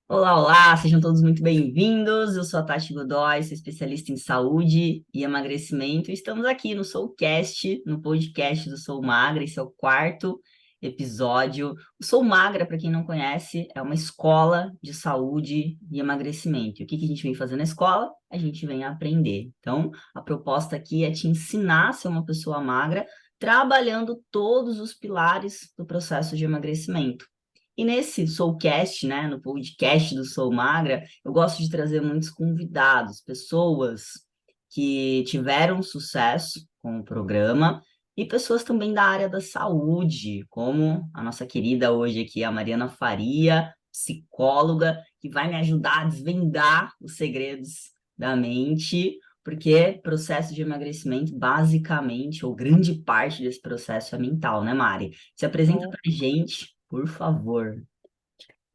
Olá, olá, sejam todos muito bem-vindos. Eu sou a Tati Godoy, sou especialista em saúde e emagrecimento. Estamos aqui no Soulcast, no podcast do Sou Magra. Esse é o quarto episódio. O Sou Magra, para quem não conhece, é uma escola de saúde e emagrecimento. E o que que a gente vem fazer na escola? A gente vem aprender. Então, a proposta aqui é te ensinar a ser uma pessoa magra, trabalhando todos os pilares do processo de emagrecimento. E nesse Soulcast, né, no podcast do Sou Magra, eu gosto de trazer muitos convidados, pessoas que tiveram sucesso com o programa e pessoas também da área da saúde, como a nossa querida hoje aqui, a Mariana Faria, psicóloga, que vai me ajudar a desvendar os segredos da mente, porque processo de emagrecimento, basicamente, ou grande parte desse processo é mental, né, Mari? Se apresenta Oh, pra gente, por favor.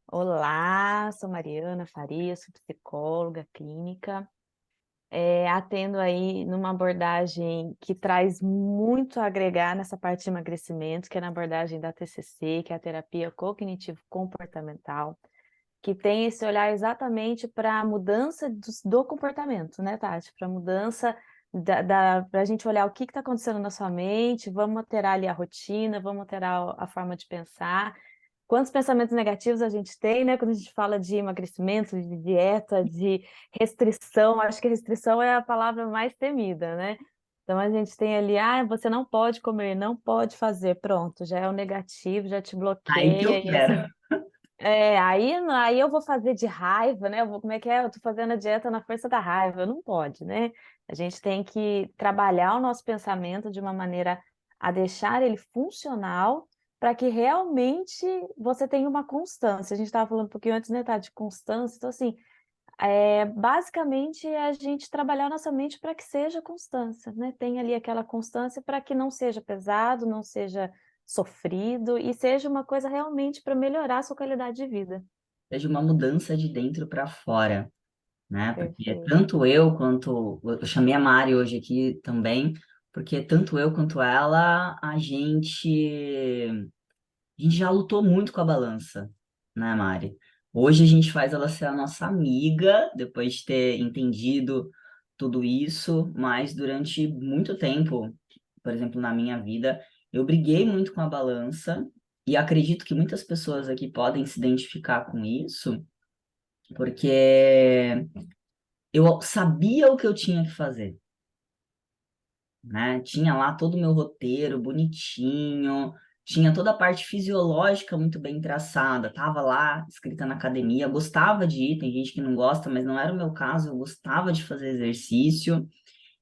olá, sou Mariana Faria, sou psicóloga clínica. Atendo aí numa abordagem que traz muito a agregar nessa parte de emagrecimento, que é na abordagem da TCC, que é a terapia cognitivo-comportamental, que tem esse olhar exatamente para a mudança do comportamento, né, Tati? Para a mudança para a gente olhar o que está acontecendo na sua mente, vamos alterar ali a rotina, vamos alterar a forma de pensar. Quantos pensamentos negativos a gente tem, né? Quando a gente fala de emagrecimento, de dieta, de restrição, acho que restrição é a palavra mais temida, né? Então a gente tem ali, você não pode comer, não pode fazer, pronto, já é o negativo, já te Aí que eu bloqueia, e aí você quero. aí eu vou fazer de raiva, né? Como é que é? Eu tô fazendo a dieta na força da raiva. Não pode, né? A gente tem que trabalhar o nosso pensamento de uma maneira a deixar ele funcional para que realmente você tenha uma constância. A gente estava falando um pouquinho antes, né, tá? De constância. Então, assim, basicamente é a gente trabalhar nossa mente para que seja constância, né? Tem ali aquela constância para que não seja pesado, não seja sofrido e seja uma coisa realmente para melhorar a sua qualidade de vida. Seja uma mudança de dentro para fora, né? Porque Perfeito. tanto eu quanto eu chamei a Mari hoje aqui também, porque tanto eu quanto ela, a gente já lutou muito com a balança, né, Mari? Hoje a gente faz ela ser a nossa amiga, depois de ter entendido tudo isso, mas durante muito tempo, por exemplo, na minha vida, eu briguei muito com a balança e acredito que muitas pessoas aqui podem se identificar com isso, porque eu sabia o que eu tinha que fazer, né? Tinha lá todo o meu roteiro bonitinho, tinha toda a parte fisiológica muito bem traçada, tava lá escrita na academia, gostava de ir, tem gente que não gosta, mas não era o meu caso, eu gostava de fazer exercício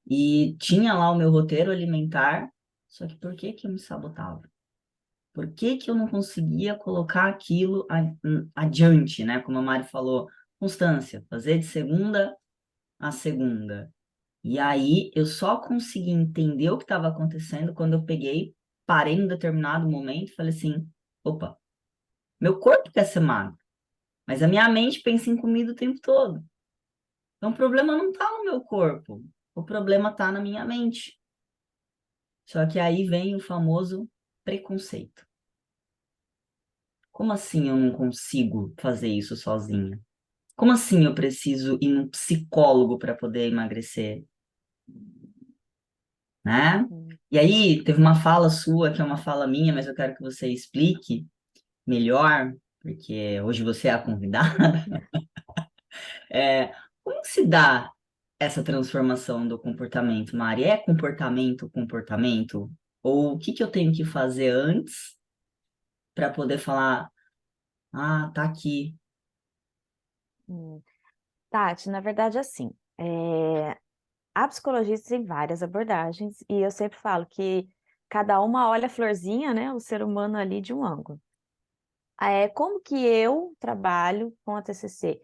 e tinha lá o meu roteiro alimentar, só que por que que eu me sabotava? Por que que eu não conseguia colocar aquilo adiante, né? Como a Mari falou, constância, fazer de segunda a segunda. E aí eu só consegui entender o que estava acontecendo quando eu peguei, parei em um determinado momento e falei assim: opa, meu corpo quer ser magro, mas a minha mente pensa em comida o tempo todo. Então o problema não está no meu corpo, o problema está na minha mente. Só que aí vem o famoso preconceito. Como assim eu não consigo fazer isso sozinha? Como assim eu preciso ir num psicólogo para poder emagrecer? Né? Hum. E aí, teve uma fala sua, que é uma fala minha, mas eu quero que você explique melhor, porque hoje você é a convidada. É, como que se dá essa transformação do comportamento, Mari? É comportamento, comportamento? Ou o que que eu tenho que fazer antes para poder falar, ah, tá aqui. Hum. Tati, na verdade, assim, a psicologia tem várias abordagens e eu sempre falo que cada uma olha a florzinha, né, o ser humano ali de um ângulo. Como que eu trabalho com a TCC?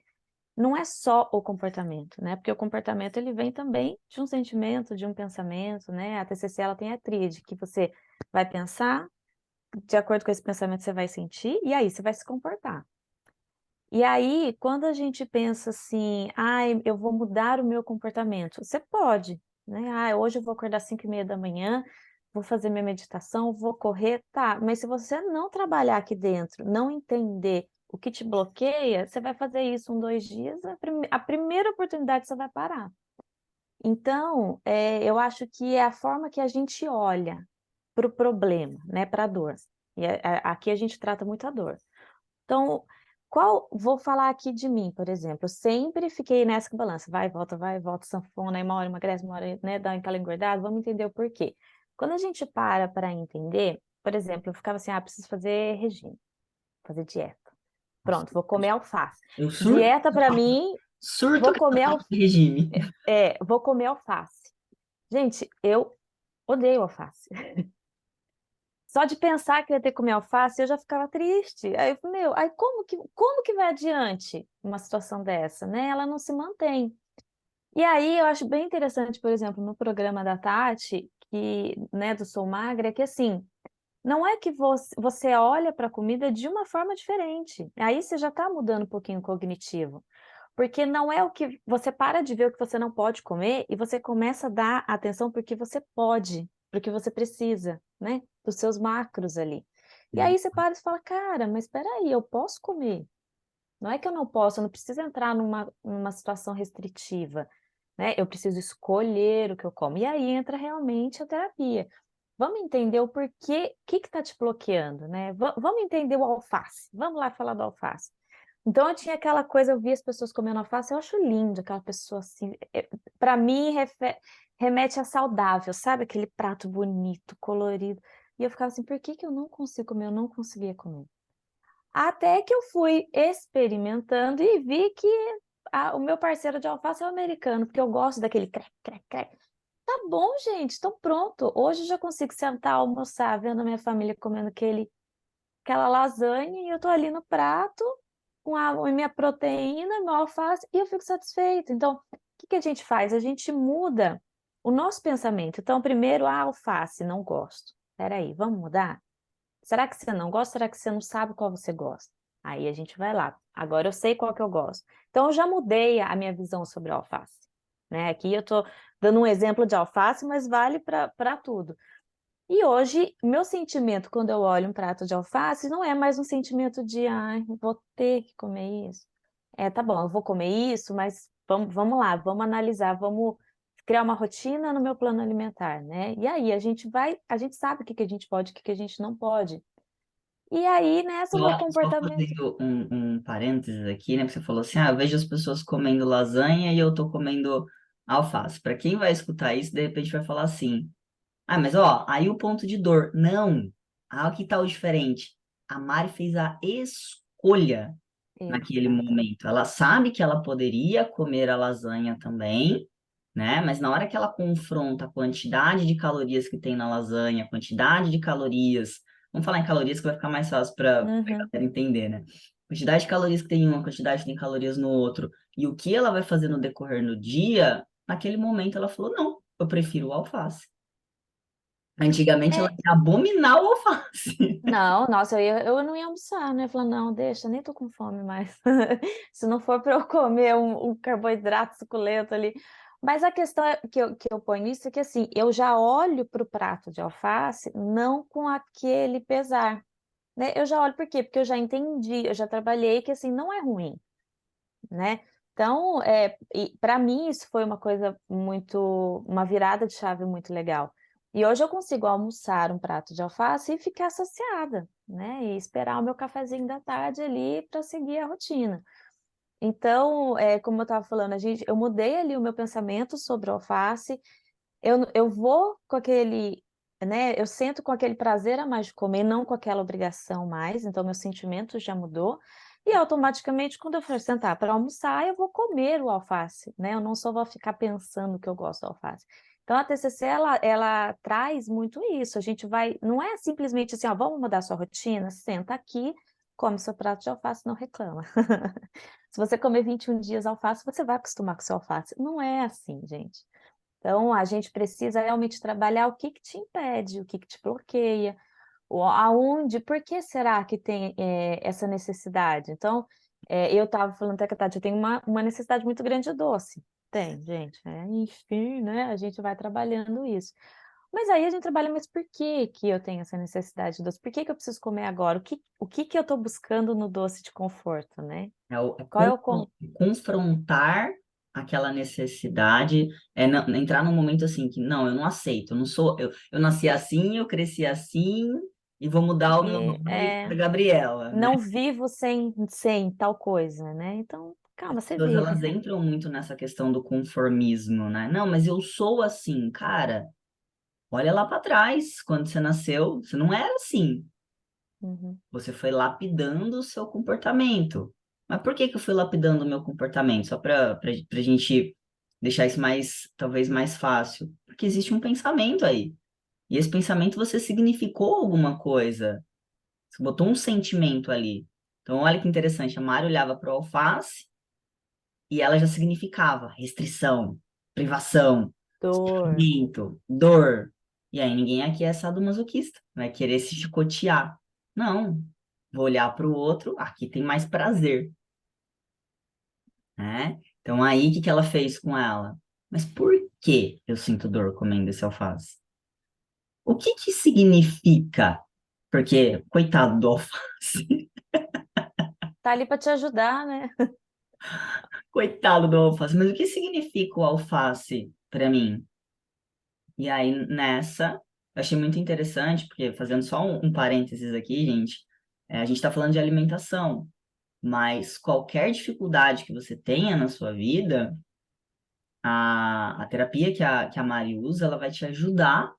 Não é só o comportamento, né? Porque o comportamento ele vem também de um sentimento, de um pensamento, né? A TCC ela tem a tríade que você vai pensar, de acordo com esse pensamento você vai sentir e aí você vai se comportar. E aí, quando a gente pensa assim, ai, eu vou mudar o meu comportamento, você pode, né? Ah, hoje eu vou acordar às 5:30 da manhã, vou fazer minha meditação, vou correr, tá, mas se você não trabalhar aqui dentro, não entender o o que te bloqueia, você vai fazer isso 2 dias, a primeira oportunidade você vai parar. Então, eu acho que é a forma que a gente olha para o problema, né, para a dor. E aqui a gente trata muito a dor. Então, vou falar aqui de mim, por exemplo, eu sempre fiquei nessa balança, vai, volta, sanfona, aí uma hora emagrece, uma hora, né, dá aquela engordada, vamos entender o porquê. Quando a gente para entender, por exemplo, eu ficava assim, preciso fazer regime, fazer dieta. Pronto, vou comer alface. Eu surto, Dieta para mim, surto vou que eu comer, faço regime. vou comer alface. Gente, eu odeio alface. Só de pensar que eu ia ter que comer alface, eu já ficava triste. Aí eu falei, aí como que vai adiante uma situação dessa, né? Ela não se mantém. E aí eu acho bem interessante, por exemplo, no programa da Tati, que, né, do Sou Magra, é que assim, não é que você olha para a comida de uma forma diferente. Aí você já está mudando um pouquinho o cognitivo. Porque não é o que você para de ver o que você não pode comer e você começa a dar atenção porque você pode, porque você precisa, né? Dos seus macros ali. E aí você para e fala, cara, mas espera aí, eu posso comer. Não é que eu não posso, eu não preciso entrar numa situação restritiva, né? Eu preciso escolher o que eu como. E aí entra realmente a terapia. Vamos entender o porquê, o que está te bloqueando, né? Vamos entender o alface. Vamos lá falar do alface. Então eu tinha aquela coisa, eu via as pessoas comendo alface, eu acho lindo aquela pessoa assim. Para mim remete a saudável, sabe? Aquele prato bonito, colorido. E eu ficava assim, por que eu não consigo comer? Eu não conseguia comer. Até que eu fui experimentando e vi que o meu parceiro de alface é o americano, porque eu gosto daquele crec, crec, crec. Tá bom, gente, então pronto. Hoje eu já consigo sentar, almoçar, vendo a minha família comendo aquela lasanha e eu tô ali no prato com a minha proteína, meu alface e eu fico satisfeita. Então, o que a gente faz? A gente muda o nosso pensamento. Então, primeiro, alface, não gosto. Espera aí, vamos mudar? Será que você não gosta? Será que você não sabe qual você gosta? Aí a gente vai lá. Agora eu sei qual que eu gosto. Então, eu já mudei a minha visão sobre a alface. Né? Aqui eu estou dando um exemplo de alface, mas vale para tudo. E hoje, meu sentimento quando eu olho um prato de alface não é mais um sentimento de, ai, vou ter que comer isso. Tá bom, eu vou comer isso, mas vamos lá, vamos analisar, vamos criar uma rotina no meu plano alimentar, né? E aí a gente sabe o que a gente pode, o que a gente não pode. E aí, nessa, o meu Só comportamento. fazendo um parênteses aqui, né? Que você falou assim, eu vejo as pessoas comendo lasanha e eu tô comendo alface. Para quem vai escutar isso, de repente vai falar assim, mas ó, aí o ponto de dor. Não, aqui tá o diferente. A Mari fez a escolha naquele Exatamente. momento. Ela sabe que ela poderia comer a lasanha também, né? Mas na hora que ela confronta a quantidade de calorias que tem na lasanha, a quantidade de calorias, vamos falar em calorias que vai ficar mais fácil para a Uhum. galera entender, né? Quantidade de calorias que tem em uma, quantidade que tem calorias no outro, e o que ela vai fazer no decorrer do dia, naquele momento ela falou: não, eu prefiro o alface. Antigamente ela É, ia abominar o alface. não, nossa, eu não ia almoçar, né? Falando, não, deixa, nem tô com fome mais. Se não for para eu comer um carboidrato suculento ali. Mas a questão que eu ponho nisso é que, assim, eu já olho para o prato de alface não com aquele pesar, né? Eu já olho por quê? Porque eu já entendi, eu já trabalhei que, assim, não é ruim, né? Então, para mim isso foi uma coisa muito, uma virada de chave muito legal. E hoje eu consigo almoçar um prato de alface e ficar saciada, né? E esperar o meu cafezinho da tarde ali para seguir a rotina. Então, como eu estava falando, eu mudei ali o meu pensamento sobre o alface. Eu vou com aquele, né? Eu sinto com aquele prazer a mais de comer, não com aquela obrigação mais. Então, meu sentimento já mudou. E automaticamente, quando eu for sentar para almoçar, eu vou comer o alface, né? Eu não só vou ficar pensando que eu gosto do alface. Então, a TCC, ela traz muito isso. A gente vai, não é simplesmente assim, ó, vamos mudar sua rotina, senta aqui, come seu prato de alface, não reclama. Se você comer 21 dias alface, você vai acostumar com seu alface. Não é assim, gente. Então, a gente precisa realmente trabalhar o que te impede, o que te bloqueia, aonde, por que será que tem essa necessidade? Então, eu estava falando até que a Tati, eu tenho uma necessidade muito grande de doce. Tem, gente. Enfim, né? A gente vai trabalhando isso. Mas aí a gente trabalha, mas por que que eu tenho essa necessidade de doce? Por que que eu preciso comer agora? O que que eu estou buscando no doce de conforto, né? É Qual é o confrontar aquela necessidade, entrar num momento assim que, não, eu não aceito, eu não sou, eu nasci assim, eu cresci assim, e vou mudar o meu nome para Gabriela, né? não vivo sem tal coisa, né? Então, calma, você Pessoas, vive. elas entram muito nessa questão do conformismo, né? Não, mas eu sou assim, cara. Olha lá para trás, quando você nasceu, você não era assim. Uhum. Você foi lapidando o seu comportamento. Mas por que que eu fui lapidando o meu comportamento? Só para gente deixar isso mais, talvez mais fácil. Porque existe um pensamento aí. E esse pensamento você significou alguma coisa. Você botou um sentimento ali. Então, olha que interessante. A Mari olhava para o alface e ela já significava restrição, privação, Dor. sofrimento, dor. E aí ninguém aqui é sadomasoquista, vai querer se chicotear. Não, vou olhar para o outro, aqui tem mais prazer, né? Então aí o que que ela fez com ela? Mas por que eu sinto dor comendo esse alface? O que que significa? Porque, coitado do alface, Tá ali para te ajudar, né? coitado do alface, mas o que significa o alface para mim? E aí, nessa, eu achei muito interessante, porque fazendo só um parênteses aqui, gente, a gente está falando de alimentação, mas qualquer dificuldade que você tenha na sua vida, a terapia que a Mari usa, ela vai te ajudar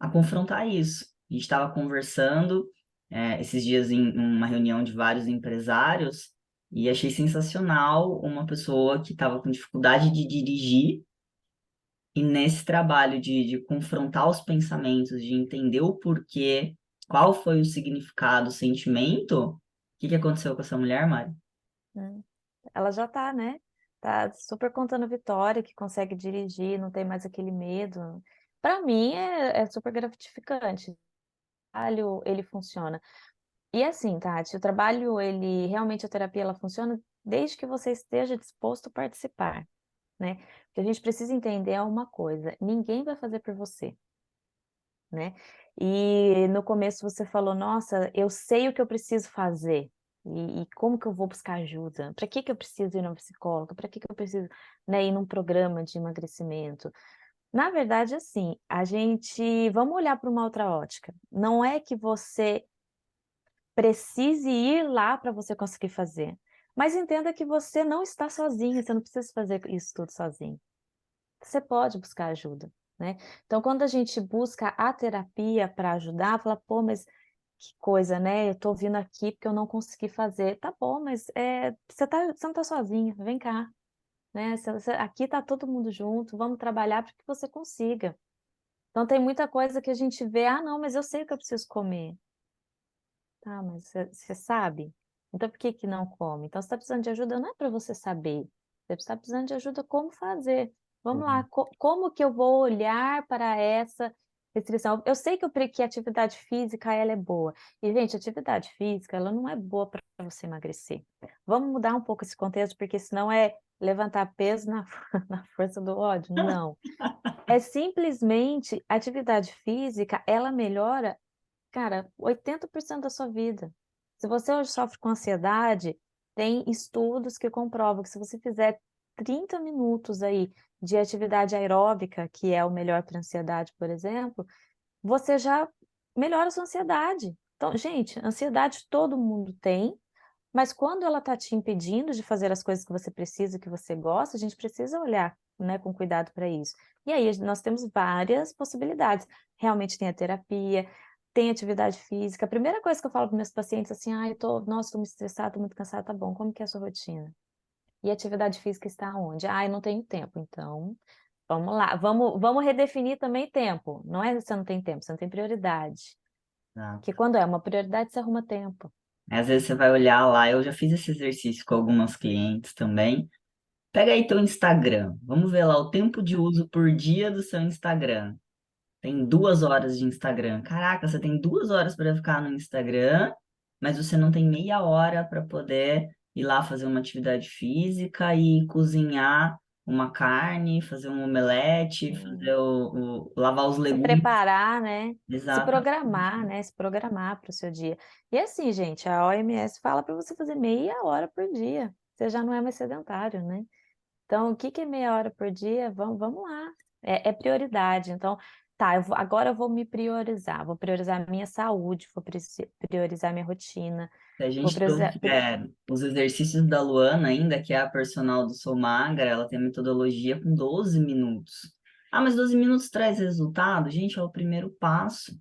a confrontar isso. A gente estava conversando, esses dias em uma reunião de vários empresários, e achei sensacional uma pessoa que estava com dificuldade de dirigir. E nesse trabalho de confrontar os pensamentos, de entender o porquê, qual foi o significado, o sentimento, o que que aconteceu com essa mulher, Mari? Hum. Ela já tá, né? Tá super contando vitória, que consegue dirigir, não tem mais aquele medo. Para mim é super gratificante. O trabalho, ele funciona. E assim, Tati, o trabalho, ele realmente a terapia ela funciona desde que você esteja disposto a participar, né? O que a gente precisa entender é uma coisa, ninguém vai fazer por você, né? E no começo você falou, nossa, eu sei o que eu preciso fazer. E como que eu vou buscar ajuda? Para que que eu preciso ir no psicólogo? Para que que eu preciso, né, ir num programa de emagrecimento? Na verdade, assim, a gente vamos olhar para uma outra ótica. Não é que você precise ir lá para você conseguir fazer. Mas entenda que você não está sozinho, você não precisa fazer isso tudo sozinho. Você pode buscar ajuda, né. Então quando a gente busca a terapia para ajudar, fala: "Pô, mas que coisa, né, eu tô vindo aqui porque eu não consegui fazer". Tá bom, mas, você não tá sozinha, vem cá, né, você aqui tá todo mundo junto, vamos trabalhar para que você consiga. Então tem muita coisa que a gente vê: "Ah não, mas eu sei o que eu preciso comer". Tá, mas você sabe? Então por que que não come? Então você está precisando de ajuda não é para você saber, você está precisando de ajuda como fazer. Vamos lá, como que eu vou olhar para essa restrição? Eu sei que a atividade física ela é boa, e gente, atividade física ela não é boa para você emagrecer. Vamos mudar um pouco esse contexto, porque senão é levantar peso na na força do ódio, não. É simplesmente atividade física, ela melhora. Cara, 80% da sua vida. Se você hoje sofre com ansiedade, tem estudos que comprovam que se você fizer 30 minutos aí de atividade aeróbica, que é o melhor para ansiedade, por exemplo, você já melhora a sua ansiedade. Então, gente, ansiedade todo mundo tem, mas quando ela está te impedindo de fazer as coisas que você precisa, que você gosta, a gente precisa olhar, né, com cuidado para isso. E aí nós temos várias possibilidades. Realmente tem a terapia, tem atividade física. A primeira coisa que eu falo para meus pacientes assim, ah, nossa, estou muito estressada, estou muito cansada, tá bom, como que é a sua rotina? E a atividade física está onde? Ah, eu não tenho tempo, então vamos lá, vamos redefinir também tempo. Não é que você não tem tempo, você não tem prioridade. Tá? Porque quando é uma prioridade, você arruma tempo. Às vezes você vai olhar lá, eu já fiz esse exercício com algumas clientes também. Pega aí teu Instagram, vamos ver lá o tempo de uso por dia do seu Instagram. Tem 2 horas de Instagram. Caraca, você tem 2 horas para ficar no Instagram, mas você não tem meia hora para poder ir lá fazer uma atividade física e cozinhar uma carne, fazer um omelete, fazer lavar os Se legumes. preparar, né? Se Exato. programar, né? Se programar para o seu dia. E assim, gente, a OMS fala para você fazer meia hora por dia. Você já não é mais sedentário, né? Então, o que que é meia hora por dia? Vamos lá. É prioridade. Então, tá, agora eu vou me priorizar. Vou priorizar a minha saúde, vou priorizar a minha rotina, Se a vou gente priorizar. trouxer os exercícios da Luana ainda, que é a personal do Sou Magra, ela tem a metodologia com 12 minutos. Ah, mas 12 minutos traz resultado? Gente, é o primeiro passo.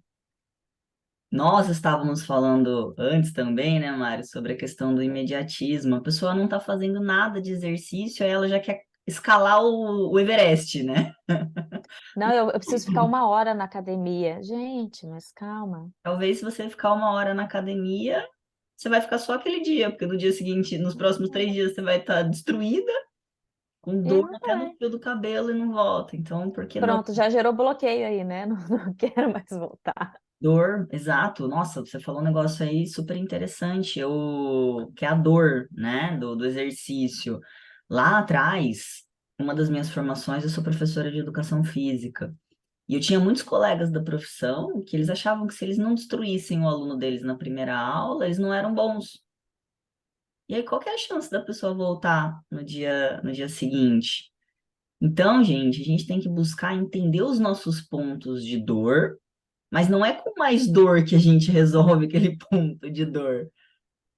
Nós estávamos falando antes também, né, Mário, sobre a questão do imediatismo. A pessoa não está fazendo nada de exercício, aí ela já quer escalar o Everest, né? Não, eu preciso ficar uma hora na academia. Gente, mas calma. Talvez se você ficar uma hora na academia, você vai ficar só aquele dia, porque no dia seguinte, nos próximos 3 dias, você vai estar destruída, com E dor não até no vai. fio do cabelo e não volta. Então, por que não? Pronto, já gerou bloqueio aí, né? Não quero mais voltar. Dor, exato. Nossa, você falou um negócio aí super interessante, que é a dor, né, do exercício. Lá atrás, uma das minhas formações, eu sou professora de educação física. E eu tinha muitos colegas da profissão que eles achavam que se eles não destruíssem o aluno deles na primeira aula, eles não eram bons. E aí, qual que é a chance da pessoa voltar no dia seguinte? Então, gente, a gente tem que buscar entender os nossos pontos de dor, mas não é com mais dor que a gente resolve aquele ponto de dor,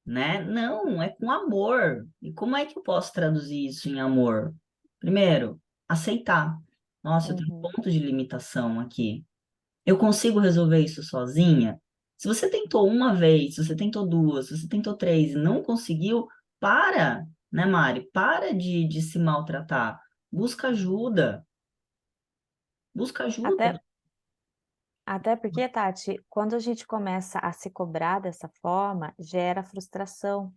né? Não, é com amor. E como é que eu posso traduzir isso em amor? Primeiro, aceitar. Nossa, eu tenho um Uhum. ponto de limitação aqui. Eu consigo resolver isso sozinha? Se você tentou uma vez, se você tentou duas, se você tentou três e não conseguiu, para, né, Mari? Para de se maltratar. Busca ajuda. Busca ajuda. Até, até porque, Tati, quando a gente começa a se cobrar dessa forma, gera frustração,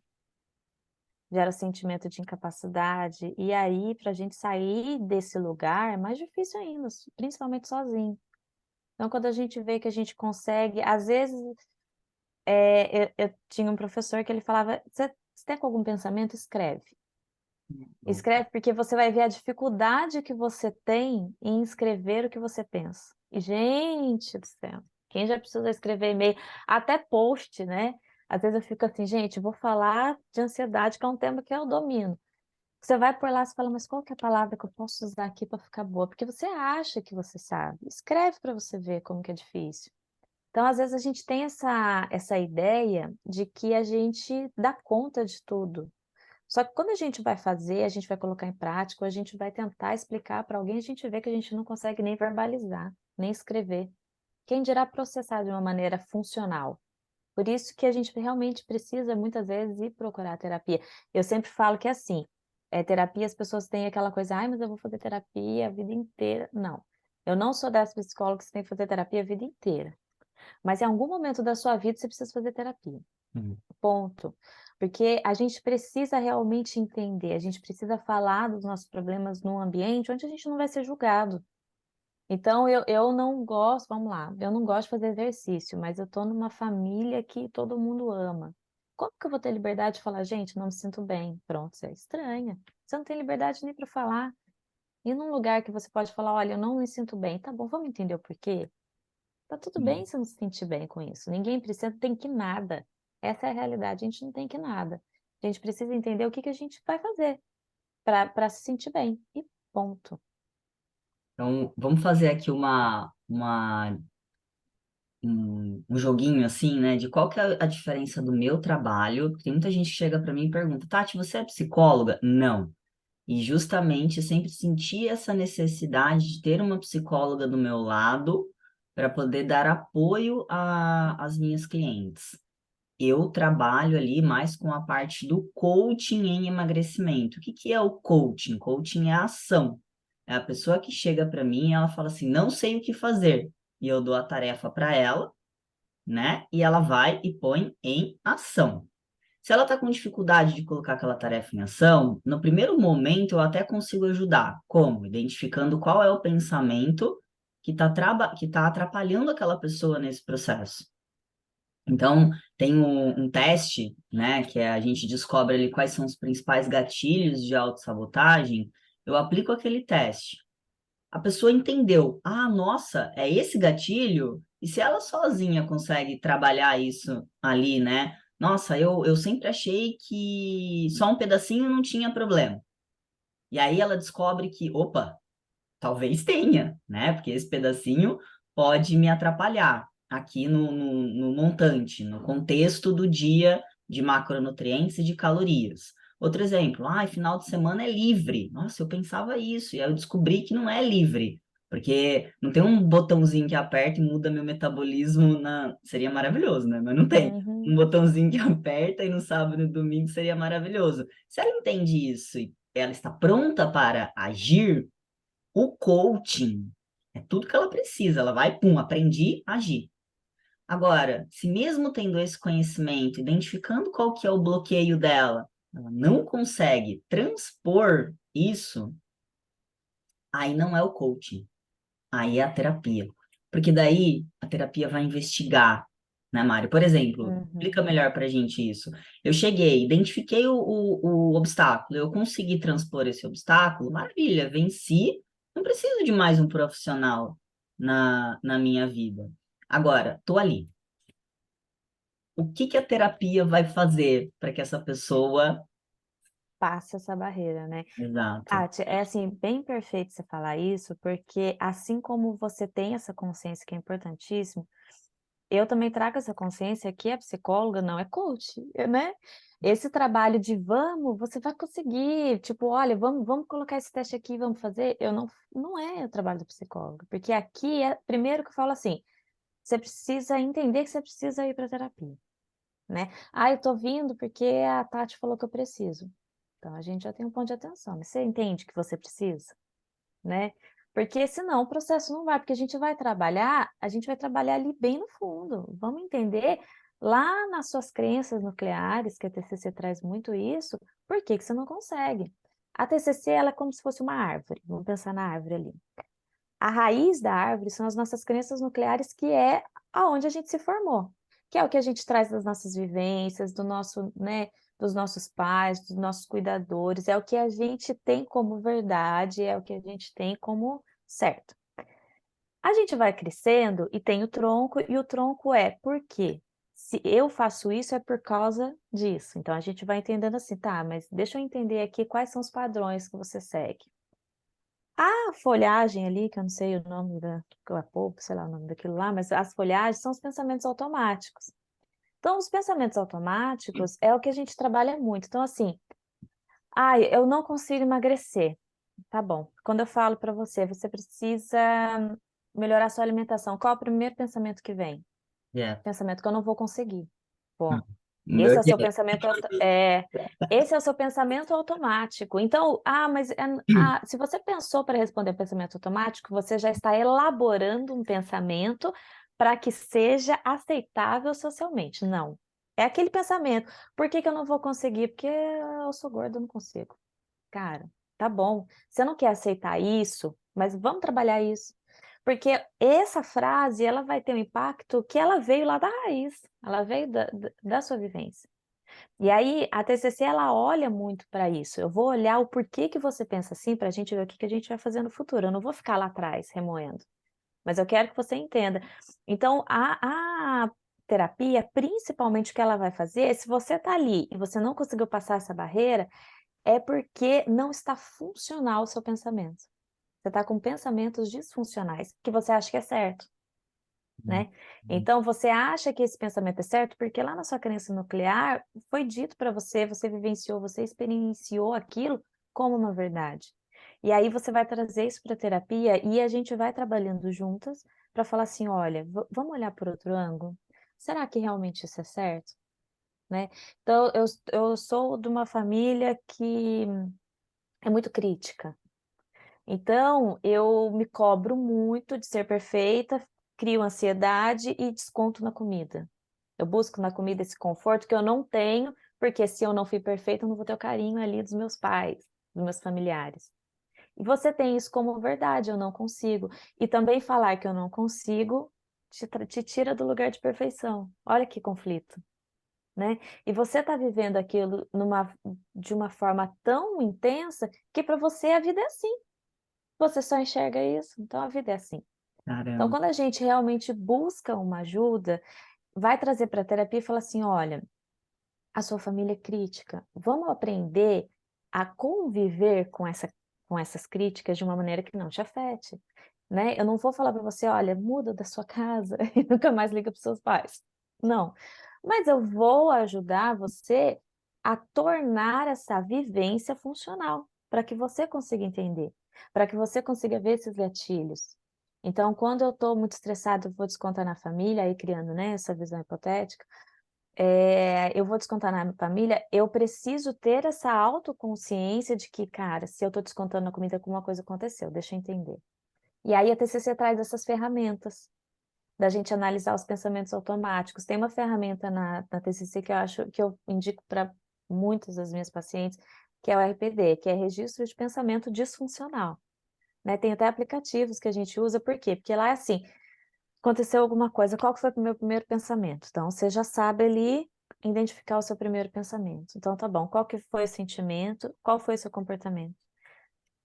gera sentimento de incapacidade. E aí, para a gente sair desse lugar, é mais difícil ainda, principalmente sozinho. Então, quando a gente vê que a gente consegue, às vezes, eu tinha um professor que ele falava: você tem algum pensamento? Escreve. Escreve porque você vai ver a dificuldade que você tem em escrever o que você pensa. E, gente do céu, quem já precisou escrever e-mail, até post, né? Às vezes eu fico assim, gente, vou falar de ansiedade, que é um tema que eu domino. Você vai por lá e fala, mas qual que é a palavra que eu posso usar aqui para ficar boa? Porque você acha que você sabe. Escreve para você ver como que é difícil. Então, às vezes, a gente tem essa ideia de que a gente dá conta de tudo. Só que quando a gente vai fazer, a gente vai colocar em prática, ou a gente vai tentar explicar para alguém, a gente vê que a gente não consegue nem verbalizar, nem escrever. Quem dirá processar de uma maneira funcional? Por isso que a gente realmente precisa, muitas vezes, ir procurar terapia. Eu sempre falo que é assim, terapia as pessoas têm aquela coisa, ai, mas eu vou fazer terapia a vida inteira. Não, eu não sou dessas psicólogas que tem que fazer terapia a vida inteira. Mas em algum momento da sua vida você precisa fazer terapia. Uhum. Ponto. Porque a gente precisa realmente entender, a gente precisa falar dos nossos problemas num ambiente onde a gente não vai ser julgado. Então, eu não gosto, vamos lá, eu não gosto de fazer exercício, mas eu estou numa família que todo mundo ama. Como que eu vou ter liberdade de falar, gente, não me sinto bem? Pronto, você é estranha. Você não tem liberdade nem para falar. E num lugar que você pode falar, olha, eu não me sinto bem, tá bom, vamos entender o porquê? Tá tudo bem se não se sentir bem com isso. Ninguém precisa, tem que nada. Essa é a realidade, a gente não tem que nada. A gente precisa entender o que que a gente vai fazer para se sentir bem. E ponto. Então, vamos fazer aqui um joguinho assim, né? De qual que é a diferença do meu trabalho. Porque tem muita gente que chega para mim e pergunta, Tati, você é psicóloga? Não. E justamente eu sempre senti essa necessidade de ter uma psicóloga do meu lado para poder dar apoio às minhas clientes. Eu trabalho ali mais com a parte do coaching em emagrecimento. O que que é o coaching? Coaching é a ação. É a pessoa que chega para mim e ela fala assim, não sei o que fazer. E eu dou a tarefa para ela, né? E ela vai e põe em ação. Se ela está com dificuldade de colocar aquela tarefa em ação, no primeiro momento eu até consigo ajudar. Como? Identificando qual é o pensamento que tá atrapalhando aquela pessoa nesse processo. Então, tem um teste, né, que a gente descobre ali quais são os principais gatilhos de autossabotagem, eu aplico aquele teste. A pessoa entendeu, ah, nossa, é esse gatilho? E se ela sozinha consegue trabalhar isso ali, né? Nossa, eu sempre achei que só um pedacinho não tinha problema. E aí ela descobre que, opa, talvez tenha, né? Porque esse pedacinho pode me atrapalhar aqui no montante, no contexto do dia de macronutrientes e de calorias. Outro exemplo, final de semana é livre. Nossa, eu pensava isso, e aí eu descobri que não é livre, porque não tem um botãozinho que aperta e muda meu metabolismo na. Seria maravilhoso, né? Mas não tem. Um Uhum. botãozinho que aperta e no sábado e no domingo seria maravilhoso. Se ela entende isso e ela está pronta para agir, o coaching é tudo que ela precisa. Ela vai, pum, aprendi, agir. Agora, se mesmo tendo esse conhecimento, identificando qual que é o bloqueio dela, ela não consegue transpor isso, aí não é o coaching, aí é a terapia. Porque daí a terapia vai investigar, né, Mário? Por exemplo, explica Uhum. melhor pra gente isso. Eu cheguei, identifiquei o obstáculo, eu consegui transpor esse obstáculo, maravilha, venci, não preciso de mais um profissional na minha vida. Agora, tô ali. O que que a terapia vai fazer para que essa pessoa. Passa essa barreira, né? Exato. Tati, é assim, bem perfeito você falar isso, porque assim como você tem essa consciência que é importantíssimo, eu também trago essa consciência que a psicóloga não é coach, né? Esse trabalho de vamos, você vai conseguir, tipo, olha, vamos colocar esse teste aqui, vamos fazer, não é o trabalho do psicólogo, porque aqui é, primeiro que eu falo assim, você precisa entender que você precisa ir para terapia, né? Ah, eu tô vindo porque a Tati falou que eu preciso. Então a gente já tem um ponto de atenção, mas você entende que você precisa, né? Porque senão o processo não vai, porque a gente vai trabalhar ali bem no fundo. Vamos entender lá nas suas crenças nucleares, que a TCC traz muito isso, por que que você não consegue? A TCC, ela é como se fosse uma árvore. Vamos pensar na árvore ali. A raiz da árvore são as nossas crenças nucleares, que é aonde a gente se formou, que é o que a gente traz das nossas vivências, do nosso, né, dos nossos pais, dos nossos cuidadores, é o que a gente tem como verdade, é o que a gente tem como certo. A gente vai crescendo e tem o tronco, e o tronco é por quê? Se eu faço isso é por causa disso. Então a gente vai entendendo assim, tá, mas deixa eu entender aqui quais são os padrões que você segue. A folhagem ali, que eu não sei o nome da polpa, sei lá o nome daquilo lá, mas as folhagens são os pensamentos automáticos. Então, os pensamentos automáticos é o que a gente trabalha muito. Então, assim, eu não consigo emagrecer. Tá bom. Quando eu falo para você, você precisa melhorar sua alimentação, qual é o primeiro pensamento que vem? Yeah. Pensamento que eu não vou conseguir. Bom, O meu esse é o que seu pensamento, esse é o seu pensamento automático. Então, se você pensou para responder pensamento automático, você já está elaborando um pensamento para que seja aceitável socialmente. Não. É aquele pensamento. Por que que eu não vou conseguir? Porque eu sou gorda, eu não consigo. Cara, tá bom. Você não quer aceitar isso, mas vamos trabalhar isso. Porque essa frase, ela vai ter um impacto que ela veio lá da raiz, ela veio da sua vivência. E aí, a TCC, ela olha muito para isso. Eu vou olhar o porquê que você pensa assim, para a gente ver o que que a gente vai fazer no futuro. Eu não vou ficar lá atrás remoendo, mas eu quero que você entenda. Então, a terapia, principalmente o que ela vai fazer, se você está ali e você não conseguiu passar essa barreira, é porque não está funcional o seu pensamento. Você está com pensamentos disfuncionais, que você acha que é certo, né? Então, você acha que esse pensamento é certo porque lá na sua crença nuclear foi dito para você, você vivenciou, você experienciou aquilo como uma verdade. E aí você vai trazer isso para a terapia e a gente vai trabalhando juntas para falar assim, olha, vamos olhar por outro ângulo? Será que realmente isso é certo? Né? Então, eu sou de uma família que é muito crítica. Então, eu me cobro muito de ser perfeita, crio ansiedade e desconto na comida. Eu busco na comida esse conforto que eu não tenho, porque se eu não fui perfeita, eu não vou ter o carinho ali dos meus pais, dos meus familiares. E você tem isso como verdade, eu não consigo. E também falar que eu não consigo te tira do lugar de perfeição. Olha que conflito. né? E você está vivendo aquilo de uma forma tão intensa que para você a vida é assim. Você só enxerga isso, então a vida é assim. Então, Caramba. quando a gente realmente busca uma ajuda, vai trazer para a terapia e fala assim: olha, a sua família é crítica, vamos aprender a conviver com essas críticas de uma maneira que não te afete, né? Eu não vou falar para você: olha, muda da sua casa e nunca mais liga para os seus pais. Não. Mas eu vou ajudar você a tornar essa vivência funcional, para que você consiga entender, para que você consiga ver esses gatilhos. Então, quando eu estou muito estressada, eu vou descontar na família, aí criando, né, essa visão hipotética, eu vou descontar na minha família, eu preciso ter essa autoconsciência de que, cara, se eu estou descontando na comida, alguma coisa aconteceu, deixa eu entender. E aí a TCC traz essas ferramentas, da gente analisar os pensamentos automáticos. Tem uma ferramenta na TCC que eu acho que eu indico para muitas das minhas pacientes, que é o RPD, que é Registro de Pensamento Disfuncional, né? Tem até aplicativos que a gente usa, por quê? Porque lá é assim, aconteceu alguma coisa, qual que foi o meu primeiro pensamento? Então, você já sabe ali identificar o seu primeiro pensamento. Então, tá bom, qual que foi o sentimento, qual foi o seu comportamento?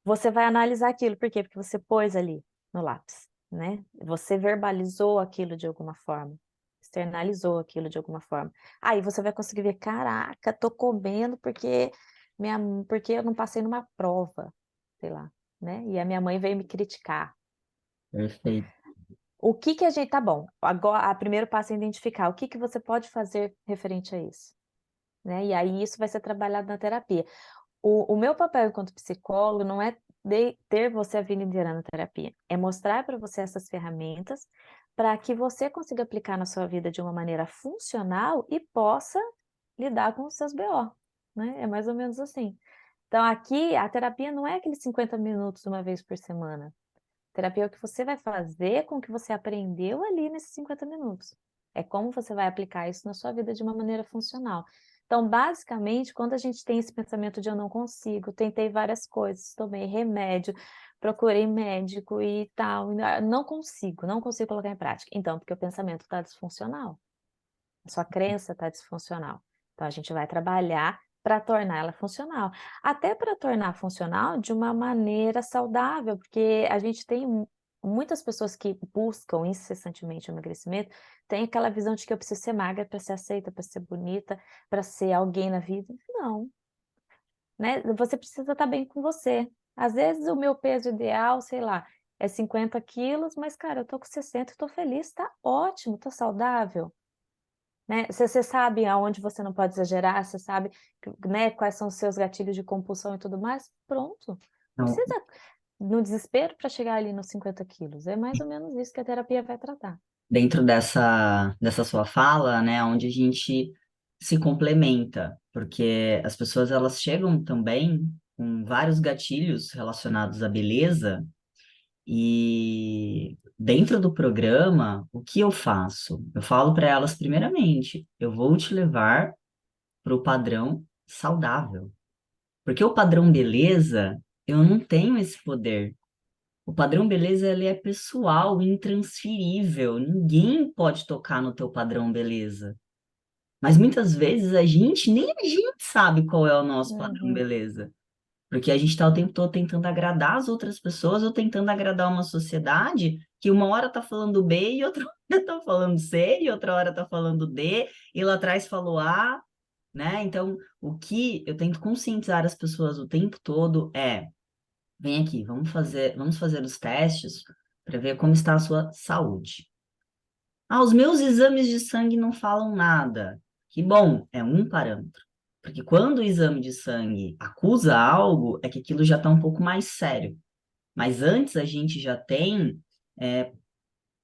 Você vai analisar aquilo, por quê? Porque você pôs ali no lápis, né? Você verbalizou aquilo de alguma forma, externalizou aquilo de alguma forma. Aí você vai conseguir ver, caraca, tô comendo porque eu não passei numa prova, sei lá, né? E a minha mãe veio me criticar. Perfeito. O que que a gente tá bom, agora, o primeiro passo é identificar o que que você pode fazer referente a isso, né? E aí isso vai ser trabalhado na terapia. O meu papel enquanto psicólogo não é ter você a vida inteira na terapia, é mostrar para você essas ferramentas para que você consiga aplicar na sua vida de uma maneira funcional e possa lidar com os seus BO, né? É mais ou menos assim. Então aqui a terapia não é aqueles 50 minutos uma vez por semana. Terapia é o que você vai fazer com o que você aprendeu ali nesses 50 minutos. É como você vai aplicar isso na sua vida de uma maneira funcional. Então, basicamente, quando a gente tem esse pensamento de eu não consigo, tentei várias coisas, tomei remédio, procurei médico e tal, não consigo, não consigo colocar em prática. Então, porque o pensamento está disfuncional, a sua crença está disfuncional. Então, a gente vai trabalhar para tornar ela funcional. Até para tornar funcional de uma maneira saudável, porque a gente tem muitas pessoas que buscam incessantemente o emagrecimento, tem aquela visão de que eu preciso ser magra para ser aceita, para ser bonita, para ser alguém na vida. Não, né? Você precisa estar bem com você. Às vezes o meu peso ideal, sei lá, é 50 quilos, mas, cara, eu tô com 60 e tô feliz, tá ótimo, tô saudável. Né, você sabe aonde você não pode exagerar, você sabe, né, quais são os seus gatilhos de compulsão e tudo mais, pronto. Não Então, precisa no desespero para chegar ali nos 50 quilos, é mais ou menos isso que a terapia vai tratar. dentro dessa sua fala, né, onde a gente se complementa, porque as pessoas elas chegam também com vários gatilhos relacionados à beleza e dentro do programa, o que eu faço? Eu falo para elas primeiramente, eu vou te levar para o padrão saudável, porque o padrão beleza, eu não tenho esse poder. O padrão beleza ele é pessoal, intransferível. Ninguém pode tocar no teu padrão beleza. Mas muitas vezes nem a gente sabe qual é o nosso padrão Uhum. beleza. Porque a gente está o tempo todo tentando agradar as outras pessoas ou tentando agradar uma sociedade que uma hora tá falando B e outra hora tá falando C e outra hora tá falando D e lá atrás falou A, né? Então, o que eu tento conscientizar as pessoas o tempo todo é vem aqui, vamos fazer os testes para ver como está a sua saúde. Ah, os meus exames de sangue não falam nada. Que bom, é um parâmetro. Porque quando o exame de sangue acusa algo, é que aquilo já está um pouco mais sério. Mas antes a gente já tem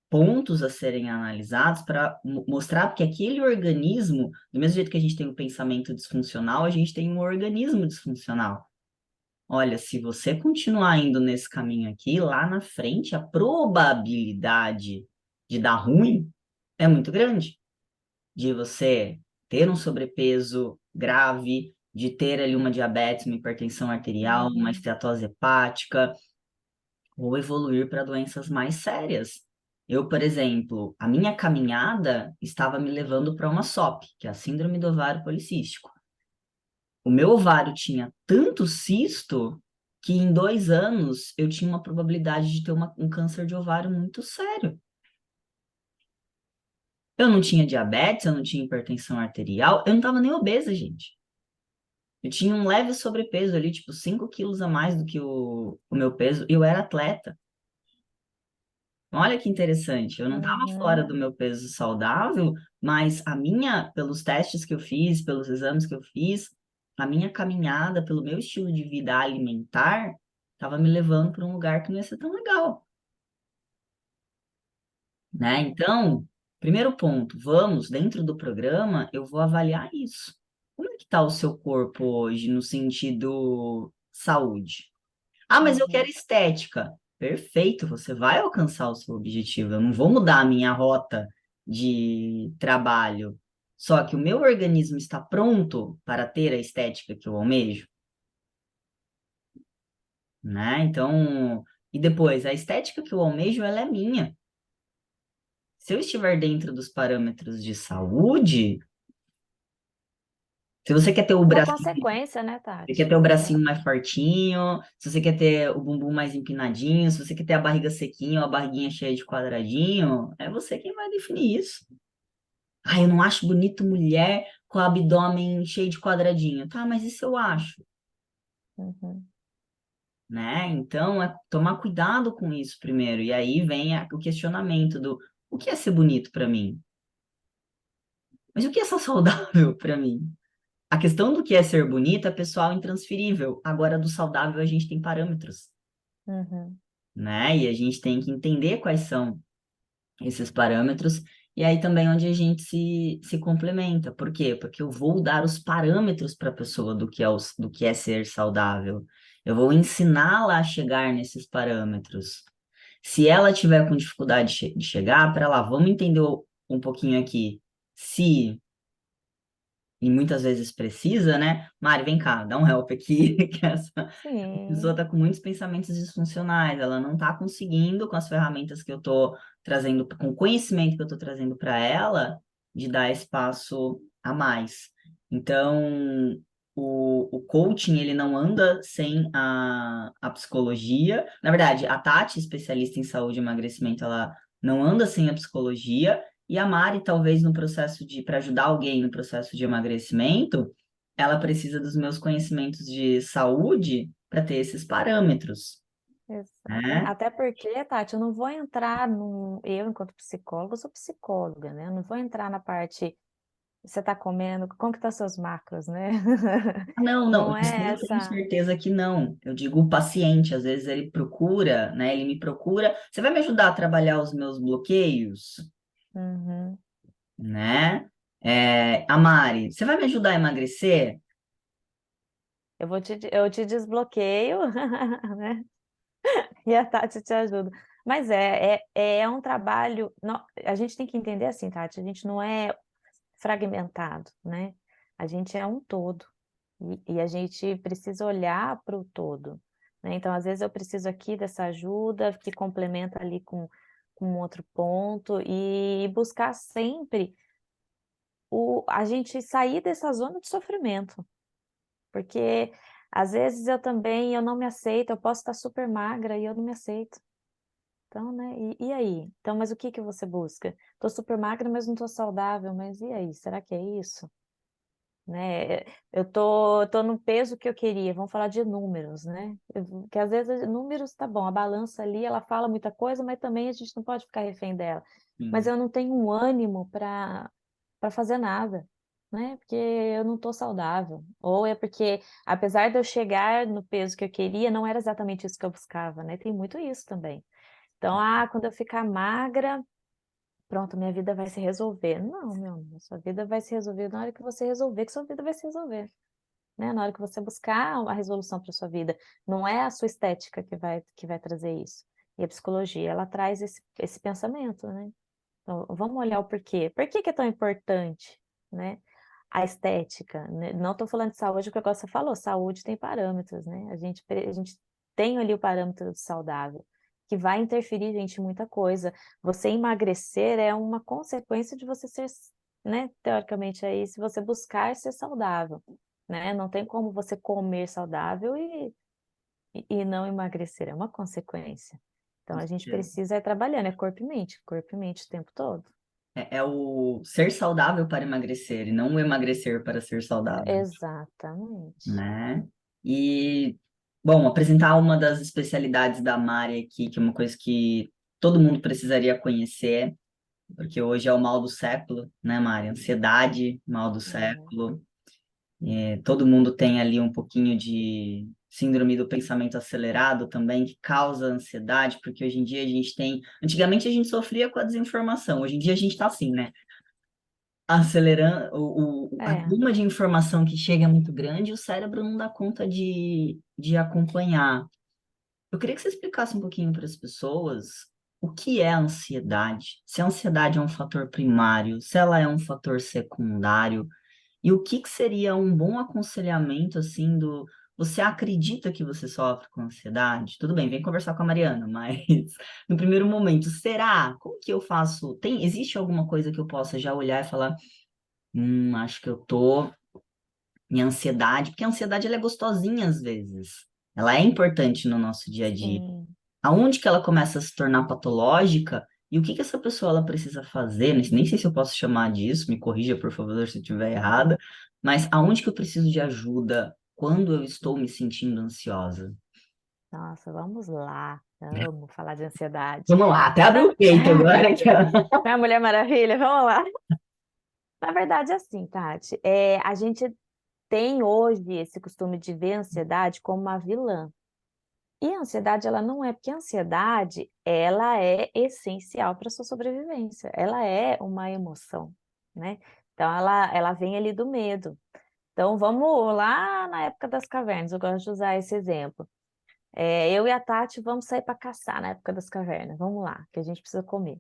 pontos a serem analisados para mostrar que aquele organismo, do mesmo jeito que a gente tem um pensamento disfuncional, a gente tem um organismo disfuncional. Olha, se você continuar indo nesse caminho aqui, lá na frente, a probabilidade de dar ruim é muito grande. De você ter um sobrepeso grave, de ter ali uma diabetes, uma hipertensão arterial, uma Uhum. esteatose hepática, ou evoluir para doenças mais sérias. Eu, por exemplo, a minha caminhada estava me levando para uma SOP, que é a Síndrome do Ovário Policístico. O meu ovário tinha tanto cisto que em 2 anos eu tinha uma probabilidade de ter um câncer de ovário muito sério. Eu não tinha diabetes, eu não tinha hipertensão arterial, eu não estava nem obesa, gente. Eu tinha um leve sobrepeso ali, tipo 5 quilos a mais do que o meu peso, e eu era atleta. Olha que interessante, eu não estava fora Uhum, do meu peso saudável, mas pelos testes que eu fiz, pelos exames que eu fiz, a minha caminhada, pelo meu estilo de vida alimentar, estava me levando para um lugar que não ia ser tão legal, né? Então, primeiro ponto, vamos, dentro do programa, eu vou avaliar isso. Como é que está o seu corpo hoje no sentido saúde? Ah, mas eu quero uhum. estética. Perfeito, você vai alcançar o seu objetivo. Eu não vou mudar a minha rota de trabalho. Só que o meu organismo está pronto para ter a estética que eu almejo, né? Então, e depois, a estética que eu almejo, ela é minha. Se eu estiver dentro dos parâmetros de saúde, se você quer ter o Uma bracinho, consequência, né, você quer Tati? ter o bracinho mais fortinho, se você quer ter o bumbum mais empinadinho, se você quer ter a barriga sequinha ou a barriguinha cheia de quadradinho, é você quem vai definir isso. Ah, eu não acho bonito mulher com o abdômen cheio de quadradinho. Tá, mas isso eu acho, Uhum, né? Então, é tomar cuidado com isso primeiro. E aí vem o questionamento do o que é ser bonito para mim? Mas o que é ser saudável para mim? A questão do que é ser bonito é pessoal intransferível. Agora, do saudável, a gente tem parâmetros, uhum. né? E a gente tem que entender quais são esses parâmetros, e aí também onde a gente se complementa. Por quê? Porque eu vou dar os parâmetros para a pessoa do que é ser saudável. Eu vou ensiná-la a chegar nesses parâmetros. Se ela tiver com dificuldade de chegar, para lá, vamos entender um pouquinho aqui. Se, e muitas vezes precisa, né? Mari, vem cá, dá um help aqui, que essa pessoa Sim. está com muitos pensamentos disfuncionais, ela não está conseguindo, com as ferramentas que eu estou trazendo, com o conhecimento que eu estou trazendo para ela, de dar espaço a mais. Então, o coaching, ele não anda sem a psicologia. Na verdade, a Tati, especialista em saúde e emagrecimento, ela não anda sem a psicologia, e a Mari, talvez no processo para ajudar alguém no processo de emagrecimento, ela precisa dos meus conhecimentos de saúde para ter esses parâmetros, Exatamente. né? Até porque, Tati, eu não vou entrar no. Eu, enquanto psicóloga, sou psicóloga, né? Eu não vou entrar na parte. Você está comendo, como que estão seus macros, né? Não, não, Não eu é sempre tenho essa. certeza que não. Eu digo o paciente, às vezes ele procura, né? Ele me procura. Você vai me ajudar a trabalhar os meus bloqueios, Uhum. né? A Mari, você vai me ajudar a emagrecer? Eu te desbloqueio, né? E a Tati te ajuda. Mas é um trabalho. A gente tem que entender assim, Tati, a gente não é fragmentado, né? A gente é um todo. E a gente precisa olhar para o todo, né? Então, às vezes, eu preciso aqui dessa ajuda que complementa ali com outro ponto e buscar sempre a gente sair dessa zona de sofrimento, porque às vezes eu não me aceito, eu posso estar super magra e eu não me aceito. Então, né? E aí? Então, mas o que que você busca? Tô super magra, mas não tô saudável, mas e aí? Será que é isso? Né? Eu tô no peso que eu queria, vamos falar de números, né? Que às vezes números tá bom, a balança ali, ela fala muita coisa, mas também a gente não pode ficar refém dela. Mas Sim, eu não tenho um ânimo para fazer nada, né? Porque eu não tô saudável. Ou é porque, apesar de eu chegar no peso que eu queria, não era exatamente isso que eu buscava, né? Tem muito isso também. Então, quando eu ficar magra, pronto, minha vida vai se resolver. Não, meu amor, sua vida vai se resolver na hora que você resolver, que sua vida vai se resolver, né? Na hora que você buscar a resolução para sua vida. Não é a sua estética que vai trazer isso. E a psicologia, ela traz esse pensamento, né? Então, vamos olhar o porquê. Por que que é tão importante, né? A estética, né? Não estou falando de saúde, porque agora você falou, saúde tem parâmetros, né? A gente tem ali o parâmetro do saudável. que vai interferir, gente, em muita coisa. Você emagrecer é uma consequência de você ser, né, teoricamente aí, se você buscar ser saudável, né? Não tem como você comer saudável e não emagrecer, é uma consequência. Então, a gente precisa ir trabalhando, é corpo e mente o tempo todo. É o ser saudável para emagrecer e não o emagrecer para ser saudável, Exatamente. né? E, bom, apresentar uma das especialidades da Mari aqui, que é uma coisa que todo mundo precisaria conhecer, porque hoje é o mal do século, né, Mari? Ansiedade, mal do É, século. Todo mundo tem ali um pouquinho de síndrome do pensamento acelerado também, que causa ansiedade, porque hoje em dia a gente tem. Antigamente a gente sofria com a desinformação, hoje em dia a gente está assim, né? Acelerando, a é, gama de informação que chega é muito grande e o cérebro não dá conta de acompanhar. Eu queria que você explicasse um pouquinho para as pessoas o que é a ansiedade, se a ansiedade é um fator primário, se ela é um fator secundário. E o que que seria um bom aconselhamento, assim, do... Você acredita que você sofre com ansiedade? Tudo bem, vem conversar com a Mariana, mas no primeiro momento, será? Como que eu faço? Existe alguma coisa que eu possa já olhar e falar, acho que eu tô em ansiedade, porque a ansiedade ela é gostosinha às vezes. Ela é importante no nosso dia a dia. sim. Aonde que ela começa a se tornar patológica e o que que essa pessoa ela precisa fazer? Nem sei se eu posso chamar disso, me corrija, por favor, se eu estiver errada, mas aonde que eu preciso de ajuda quando eu estou me sentindo ansiosa? Nossa, vamos lá. Amo falar de ansiedade. Vamos lá, até abriu Na- o peito agora. Minha Mulher Maravilha, vamos lá. Na verdade, é assim, Tati, a gente tem hoje esse costume de ver a ansiedade como uma vilã. E a ansiedade, ela não é, porque a ansiedade, ela é essencial para a sua sobrevivência. Ela é uma emoção, né? Então, ela vem ali do medo. Então, vamos lá na época das cavernas, eu gosto de usar esse exemplo. Eu e a Tati vamos sair para caçar na época das cavernas. Vamos lá, que a gente precisa comer.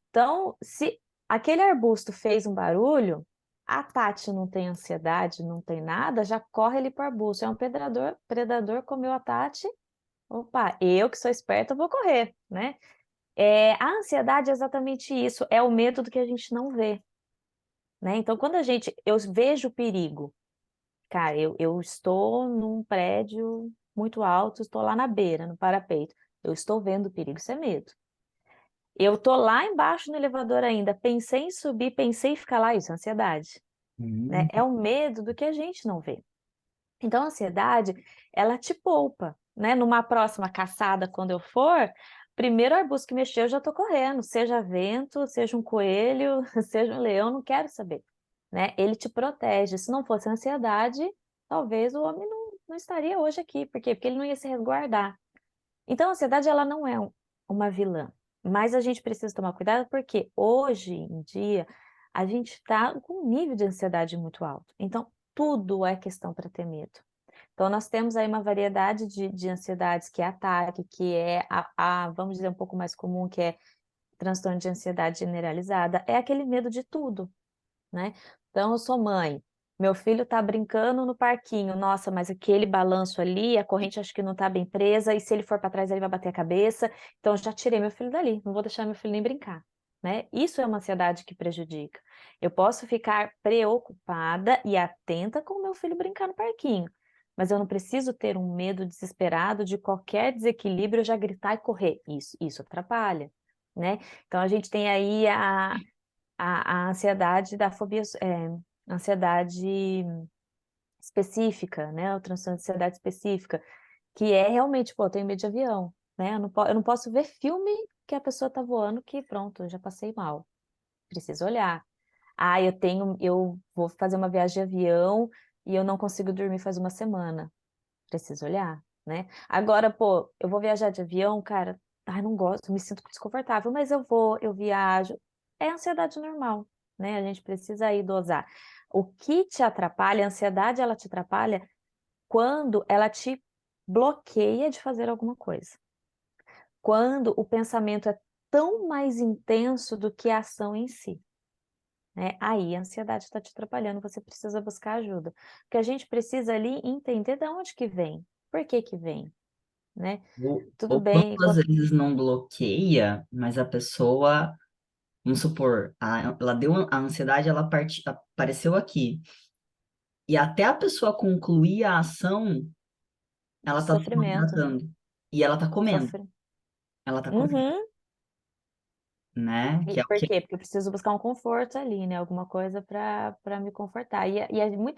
Então, se aquele arbusto fez um barulho, a Tati não tem ansiedade, não tem nada, já corre ali para o arbusto. É um predador comeu a Tati. Opa, eu que sou esperta, vou correr, né? A ansiedade é exatamente isso, é o medo do que a gente não vê, né? Então, quando eu vejo o perigo, cara, eu estou num prédio muito alto, estou lá na beira, no parapeito, eu estou vendo o perigo, isso é medo. Eu tô lá embaixo no elevador ainda, pensei em subir, pensei em ficar lá, isso é ansiedade, né? Hum, É o medo do que a gente não vê. Então, a ansiedade, ela te poupa, né? Numa próxima caçada, quando eu for, primeiro arbusto que mexer, eu já tô correndo, seja vento, seja um coelho, seja um leão, não quero saber, né? Ele te protege. Se não fosse a ansiedade, talvez o homem não estaria hoje aqui. Por quê? Porque ele não ia se resguardar. Então, a ansiedade, ela não é uma vilã, mas a gente precisa tomar cuidado porque hoje em dia a gente está com um nível de ansiedade muito alto. Então, tudo é questão para ter medo. Então, nós temos aí uma variedade de ansiedades, que é ataque, que é vamos dizer, um pouco mais comum, que é transtorno de ansiedade generalizada, é aquele medo de tudo, né? Então, eu sou mãe, meu filho tá brincando no parquinho, nossa, mas aquele balanço ali, a corrente acho que não tá bem presa, e se ele for para trás ele vai bater a cabeça, então eu já tirei meu filho dali, não vou deixar meu filho nem brincar, né? Isso é uma ansiedade que prejudica. Eu posso ficar preocupada e atenta com o meu filho brincar no parquinho, mas eu não preciso ter um medo desesperado de qualquer desequilíbrio, eu já gritar e correr. Isso atrapalha, né? Então a gente tem aí a ansiedade da fobia, ansiedade específica, né? O transtorno de ansiedade específica, que é realmente, pô, eu tenho medo de avião, né? Eu não posso ver filme que a pessoa tá voando, que pronto, eu já passei mal. Preciso olhar. Ah, eu vou fazer uma viagem de avião e eu não consigo dormir faz uma semana. Preciso olhar, né? Agora, pô, eu vou viajar de avião, cara, ai, não gosto, me sinto desconfortável, mas eu viajo. É ansiedade normal, né? A gente precisa aí dosar. O que te atrapalha, a ansiedade, ela te atrapalha quando ela te bloqueia de fazer alguma coisa. Quando o pensamento é tão mais intenso do que a ação em si, né? Aí a ansiedade está te atrapalhando, você precisa buscar ajuda. Porque a gente precisa ali entender de onde que vem, por que que vem, né? Tudo Ou bem, quantas vezes não bloqueia, mas a pessoa, vamos supor, ela deu a ansiedade, apareceu aqui. E até a pessoa concluir a ação, ela está se sofrimento, maltratando. E ela está comendo. sofre. Ela está comendo, Uhum. né? E Que é o por que quê? Porque eu preciso buscar um conforto ali, né? Alguma coisa para me confortar.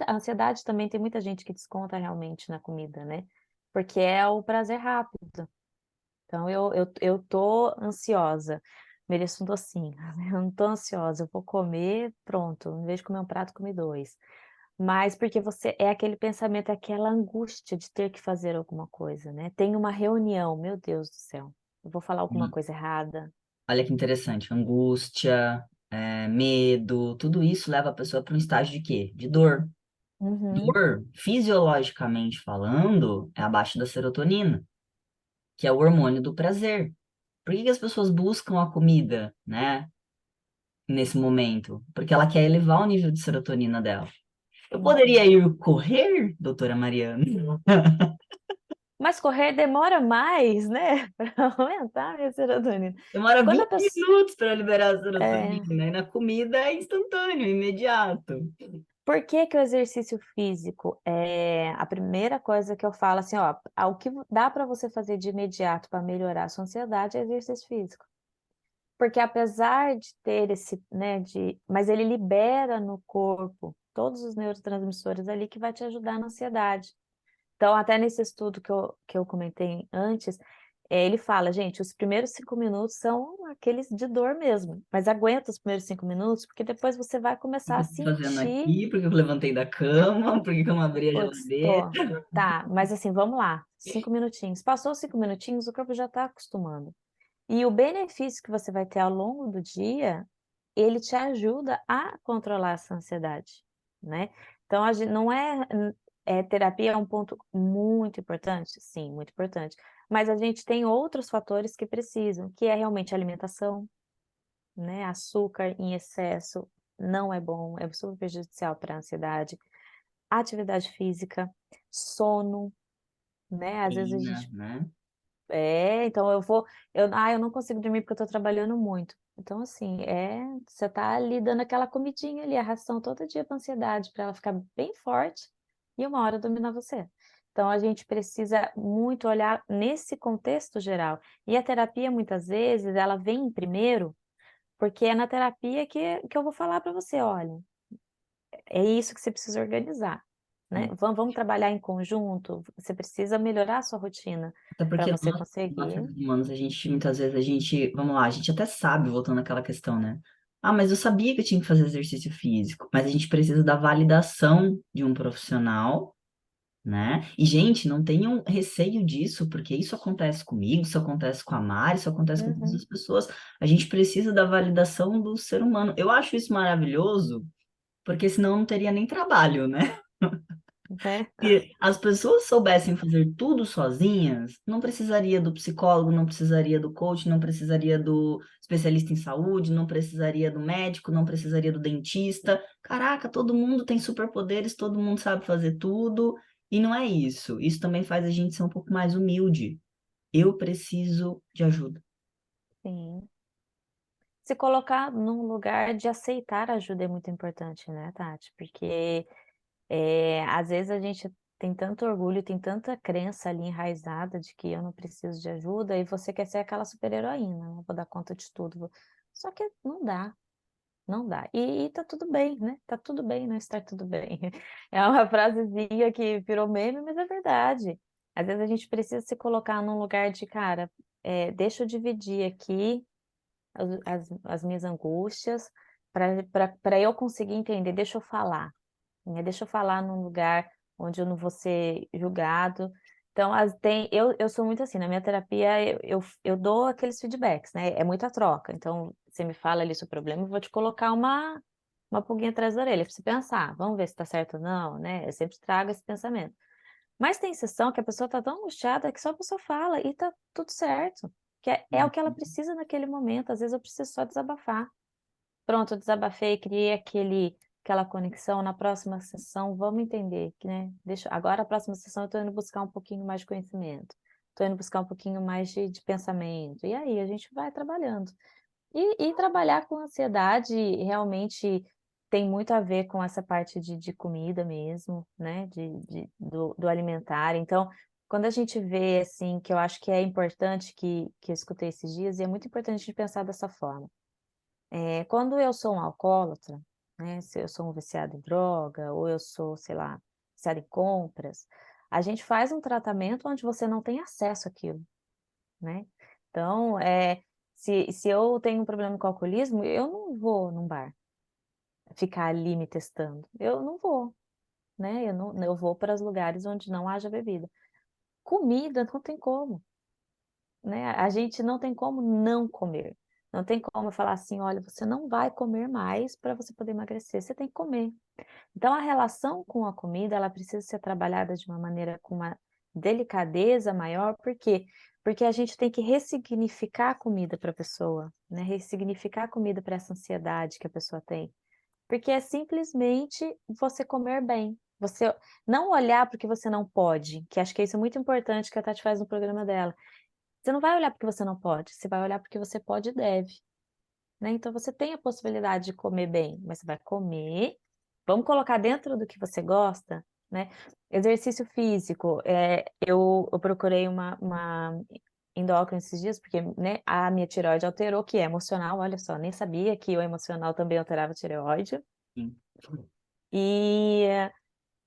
A ansiedade também tem muita gente que desconta realmente na comida, né? Porque é o prazer rápido. Então eu tô ansiosa, mereço um docinho. Eu não tô ansiosa, eu vou comer, pronto. Em vez de comer um prato, comi dois. Mas porque você é aquele pensamento, é aquela angústia de ter que fazer alguma coisa, né? Tem uma reunião, meu Deus do céu, eu vou falar alguma coisa errada. olha que interessante, angústia, medo, tudo isso leva a pessoa para um estágio de quê? De dor. Uhum. Dor, fisiologicamente falando, é abaixo da serotonina, que é o hormônio do prazer. Por que que as pessoas buscam a comida, né, nesse momento? Porque ela quer elevar o nível de serotonina dela. Eu poderia Uhum. ir correr, doutora Mariana? Mas correr demora mais, né, para aumentar a minha serotonina. Demora Quando a 20 pessoa minutos para liberar a é, serotonina, e na comida é instantâneo, imediato. por que que o exercício físico é a primeira coisa que eu falo assim, ó, o que dá para você fazer de imediato para melhorar a sua ansiedade é exercício físico. Porque apesar de ter esse, né, mas ele libera no corpo todos os neurotransmissores ali que vai te ajudar na ansiedade. Então, até nesse estudo que eu comentei antes, ele fala, gente, os primeiros 5 minutos são aqueles de dor mesmo, mas aguenta os primeiros 5 minutos, porque depois você vai O começar que a eu tô fazendo sentir, aqui? Porque eu levantei da cama? Porque que eu não abri a putz, geladeira? tô, tá, mas assim, vamos lá, 5 minutinhos. Passou os 5 minutinhos, o corpo já está acostumando. E o benefício que você vai ter ao longo do dia, ele te ajuda a controlar essa ansiedade, né. Então a gen não é terapia é um ponto muito importante? Sim, muito importante, mas a gente tem outros fatores que precisam, que é realmente a alimentação, né, açúcar em excesso não é bom, é super prejudicial para a ansiedade, atividade física, sono, né, às vezes a Proteína, gente né? então eu não consigo dormir porque eu estou trabalhando muito. Então assim, você tá ali dando aquela comidinha ali, a ração todo dia para ansiedade, para ela ficar bem forte e uma hora dominar você. Então a gente precisa muito olhar nesse contexto geral. E a terapia muitas vezes ela vem primeiro, porque é na terapia que eu vou falar para você: "Olha, é isso que você precisa organizar, né, vamos trabalhar em conjunto, você precisa melhorar a sua rotina Até para porque você nós conseguir". seres humanos, muitas vezes, vamos lá, a gente até sabe, voltando àquela questão, né? Ah, mas eu sabia que eu tinha que fazer exercício físico, mas a gente precisa da validação de um profissional, né? E, gente, não tenham receio disso, porque isso acontece comigo, isso acontece com a Mari, isso acontece com todas as Uhum. pessoas. A gente precisa da validação do ser humano. Eu acho isso maravilhoso, porque senão não teria nem trabalho, né? Né? Se as pessoas soubessem fazer tudo sozinhas, não precisaria do psicólogo, não precisaria do coach, não precisaria do especialista em saúde, não precisaria do médico, não precisaria do dentista. Caraca, todo mundo tem superpoderes, todo mundo sabe fazer tudo, e não é isso. Isso também faz a gente ser um pouco mais humilde. Eu preciso de ajuda. Sim. Se colocar num lugar de aceitar ajuda é muito importante, né, Tati? Porque, às vezes a gente tem tanto orgulho, tem tanta crença ali enraizada de que eu não preciso de ajuda e você quer ser aquela super-heroína, né, vou dar conta de tudo, só que não dá, não dá. E tá tudo bem, né, tá tudo bem não estar tudo bem. É uma frasezinha que virou meme, mas é verdade. Às vezes a gente precisa se colocar num lugar de: "Cara, deixa eu dividir aqui as minhas angústias, para eu conseguir entender, deixa eu falar, né, deixa eu falar num lugar onde eu não vou ser julgado. Então eu sou muito assim, na minha terapia eu dou aqueles feedbacks, né, é muita troca, então você me fala ali seu problema, eu vou te colocar uma pulguinha atrás da orelha para você pensar, vamos ver se está certo ou não, né, eu sempre trago esse pensamento. Mas tem sessão que a pessoa está tão angustiada que só a pessoa fala e tá tudo certo, que é o que ela precisa naquele momento, às vezes eu preciso só desabafar. Pronto, eu desabafei, criei aquela conexão, na próxima sessão vamos entender que, né, agora a próxima sessão eu estou indo buscar um pouquinho mais de conhecimento. estou indo buscar um pouquinho mais de pensamento. E aí a gente vai trabalhando. E trabalhar com ansiedade realmente tem muito a ver com essa parte de comida mesmo, né? Do alimentar. Então, quando a gente vê assim, que eu acho que é importante que eu escutei esses dias, e é muito importante a gente pensar dessa forma. Quando eu sou um alcoólatra, né? Se eu sou um viciado em droga, ou eu sou, sei lá, viciado em compras, a gente faz um tratamento onde você não tem acesso àquilo, né. Então, se eu tenho um problema com alcoolismo, eu não vou num bar, ficar ali me testando, eu não vou, né, eu vou para os lugares onde não haja bebida. Comida não tem como, né, a gente não tem como não comer, não tem como eu falar assim: "Olha, você não vai comer mais para você poder emagrecer", você tem que comer. Então a relação com a comida, ela precisa ser trabalhada de uma maneira com uma delicadeza maior, por quê? Porque a gente tem que ressignificar a comida para a pessoa, né, ressignificar a comida para essa ansiedade que a pessoa tem. Porque é simplesmente você comer bem, você não olhar para o que você não pode, que acho que isso é muito importante que a Tati faz no programa dela. Você não vai olhar porque você não pode, você vai olhar porque você pode e deve. Né, então você tem a possibilidade de comer bem, mas você vai comer, vamos colocar dentro do que você gosta, né. Exercício físico, eu procurei uma endócrina esses dias, porque, né, a minha tireoide alterou, que é emocional, olha só, nem sabia que o emocional também alterava a tireoide. Sim. E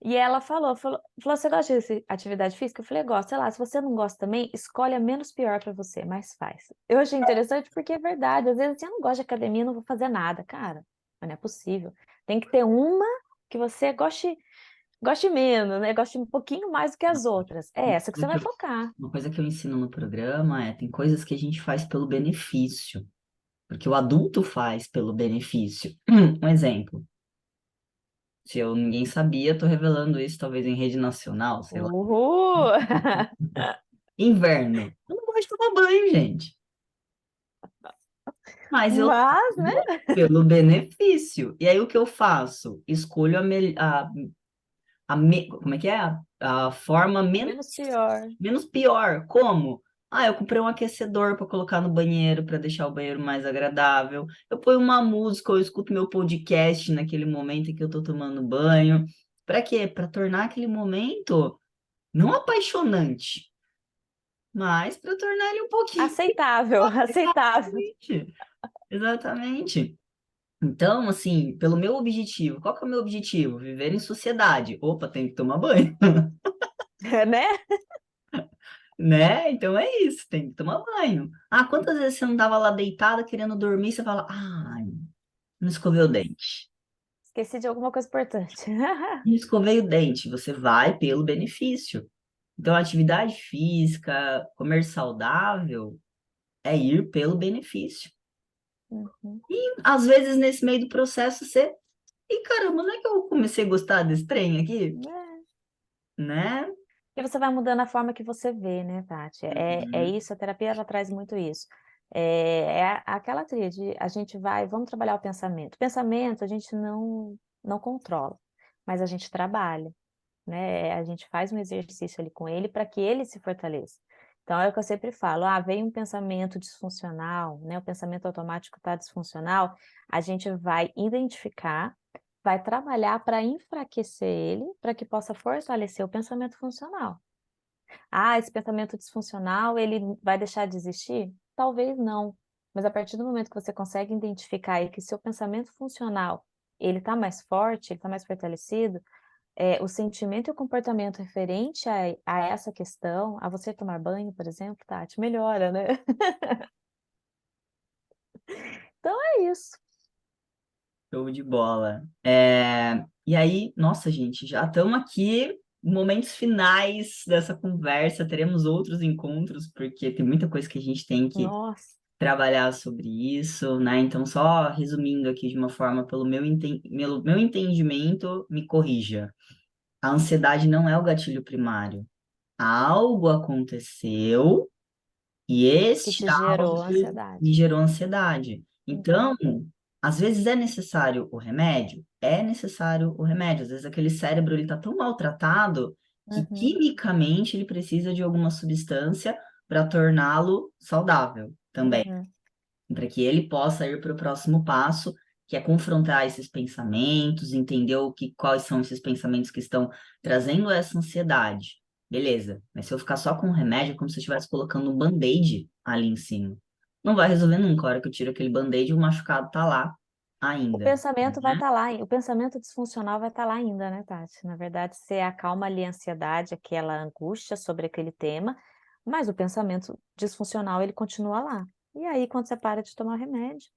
e ela falou: "Você gosta de atividade física?" Eu falei: "Gosto". Sei lá, se você não gosta também, escolhe a menos pior para você, mas faz. Eu achei interessante, porque é verdade, às vezes assim: "Eu não gosto de academia, não vou fazer nada". Cara, mas não é possível. Tem que ter uma que você goste menos, né, goste um pouquinho mais do que as outras. É Uma essa que você coisa que vai eu focar. uma coisa que eu ensino no programa é, tem coisas que a gente faz pelo benefício, porque o adulto faz pelo benefício. Um exemplo, se eu ninguém sabia, tô revelando isso talvez em rede nacional, sei lá. Uhul. Inverno. Eu não gosto de tomar banho, gente. Mas eu Mas, né, tomo pelo benefício. E aí o que eu faço? Escolho como é que é? A forma menos, menos pior. menos pior. Como? Ah, eu comprei um aquecedor para colocar no banheiro, para deixar o banheiro mais agradável. Eu ponho uma música, eu escuto meu podcast naquele momento em que eu tô tomando banho. Para quê? Para tornar aquele momento não apaixonante, mas para tornar ele um pouquinho Aceitável, aceitável. diferente. Exatamente. Então, assim, pelo meu objetivo, qual que é o meu objetivo? Viver em sociedade. Opa, tem que tomar banho, Né? né? Então é isso, tem que tomar banho. Ah, quantas vezes você não tava lá deitada querendo dormir, você fala, ai, não escovei o dente. Esqueci de alguma coisa importante. Não escovei o dente, você vai pelo benefício. Então, atividade física, comer saudável, é ir pelo benefício. Uhum. Às vezes, nesse meio do processo, você. E caramba, não é que eu comecei a gostar desse trem aqui? É. Né? E você vai mudando a forma que você vê, né, Tati? É Uhum. isso, a terapia ela traz muito isso. Aquela tríade, a gente vai, vamos trabalhar o pensamento. O pensamento a gente não controla, mas a gente trabalha, né? A gente faz um exercício ali com ele para que ele se fortaleça. Então é o que eu sempre falo, vem um pensamento disfuncional, né? O pensamento automático está disfuncional, a gente vai identificar, vai trabalhar para enfraquecer ele, para que possa fortalecer o pensamento funcional. Esse pensamento disfuncional, ele vai deixar de existir? Talvez não, mas a partir do momento que você consegue identificar aí que seu pensamento funcional, ele está mais forte, ele está mais fortalecido, o sentimento e o comportamento referente a essa questão, a você tomar banho, por exemplo, Tati, melhora, né. Então é isso. Show de bola. E aí, nossa, gente, já estamos aqui, momentos finais dessa conversa. Teremos outros encontros, porque tem muita coisa que a gente tem que Nossa, trabalhar sobre isso, né? Então, só resumindo aqui de uma forma, pelo meu entendimento, me corrija. A ansiedade não é o gatilho primário. Algo aconteceu e que este te gerou algo me ansiedade. gerou ansiedade. Uhum. Então, às vezes é necessário o remédio? É necessário o remédio. Às vezes aquele cérebro ele está tão maltratado que Uhum, quimicamente ele precisa de alguma substância para torná-lo saudável também, uhum. para que ele possa ir para o próximo passo, que é confrontar esses pensamentos, entender quais são esses pensamentos que estão trazendo essa ansiedade. Beleza, mas se eu ficar só com o remédio, é como se eu estivesse colocando um band-aid ali em cima. Não vai resolver nunca. A hora que eu tiro aquele band-aid, o machucado tá lá O ainda, pensamento vai né? estar lá, o pensamento disfuncional vai estar lá ainda, né, Tati? Na verdade, você acalma ali a ansiedade, aquela angústia sobre aquele tema, mas o pensamento disfuncional, ele continua lá. E aí, quando você para de tomar o remédio,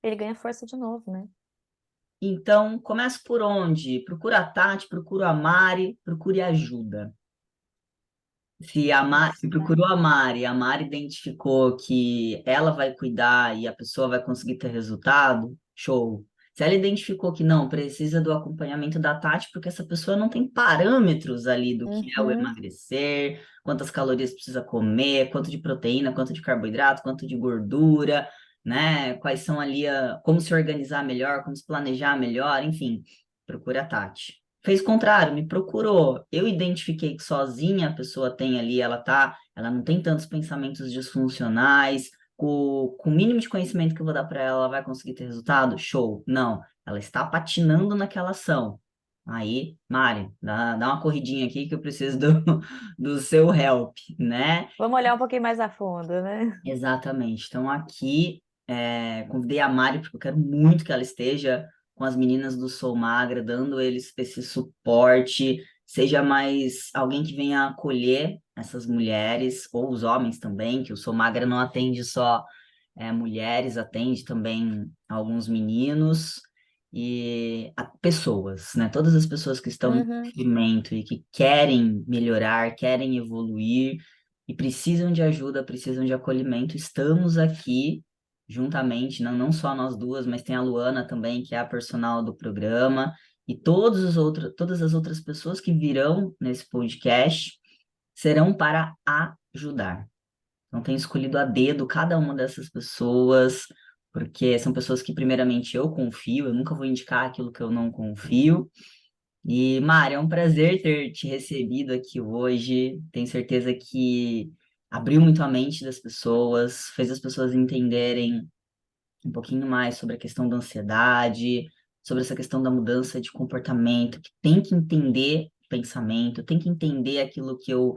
ele ganha força de novo, né? Então, começa por onde? Procura a Tati, procura a Mari, procure ajuda. Se procurou a Mari identificou que ela vai cuidar e a pessoa vai conseguir ter resultado, show. Se ela identificou que não, precisa do acompanhamento da Tati, porque essa pessoa não tem parâmetros ali do que é o Uhum, emagrecer, quantas calorias precisa comer, quanto de proteína, quanto de carboidrato, quanto de gordura, né? Quais são ali como se organizar melhor, como se planejar melhor, enfim, procura a Tati. Fez o contrário, me procurou. Eu identifiquei que sozinha a pessoa tem ali, ela não tem tantos pensamentos disfuncionais. Com o mínimo de conhecimento que eu vou dar para ela, ela vai conseguir ter resultado? Show. Não, ela está patinando naquela ação. Aí, Mari, dá uma corridinha aqui que eu preciso do seu help, né? vamos olhar um pouquinho mais a fundo, né? Exatamente. Então, aqui, convidei a Mari, porque eu quero muito que ela esteja com as meninas do Sou Magra, dando eles esse suporte, seja mais alguém que venha acolher essas mulheres, ou os homens também, que o Sou Magra não atende só mulheres, atende também alguns meninos e pessoas, né? Todas as pessoas que estão em Uhum. sofrimento e que querem melhorar, querem evoluir e precisam de ajuda, precisam de acolhimento. Estamos aqui juntamente, não só nós duas, mas tem a Luana também, que é a personal do programa, e todas as outras pessoas que virão nesse podcast serão para ajudar. Não tenho escolhido a dedo cada uma dessas pessoas, porque são pessoas que, primeiramente, eu confio, eu nunca vou indicar aquilo que eu não confio. E, Mari, é um prazer ter te recebido aqui hoje. Tenho certeza que abriu muito a mente das pessoas, fez as pessoas entenderem um pouquinho mais sobre a questão da ansiedade, sobre essa questão da mudança de comportamento, que tem que entender o pensamento, tem que entender aquilo que eu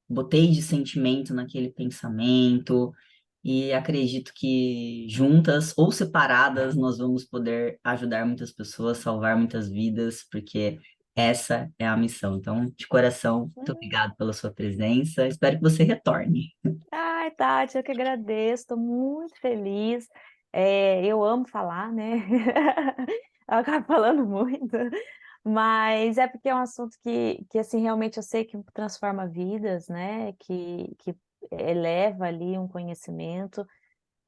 botei de sentimento naquele pensamento. E acredito que juntas ou separadas nós vamos poder ajudar muitas pessoas, salvar muitas vidas, porque essa é a missão. Então, de coração, muito obrigado pela sua presença. Espero que você retorne. Ai, Tati, eu que agradeço, estou muito feliz. Eu amo falar, né? Eu acabo falando muito, mas é porque é um assunto que assim, realmente eu sei que transforma vidas, né? Que eleva ali um conhecimento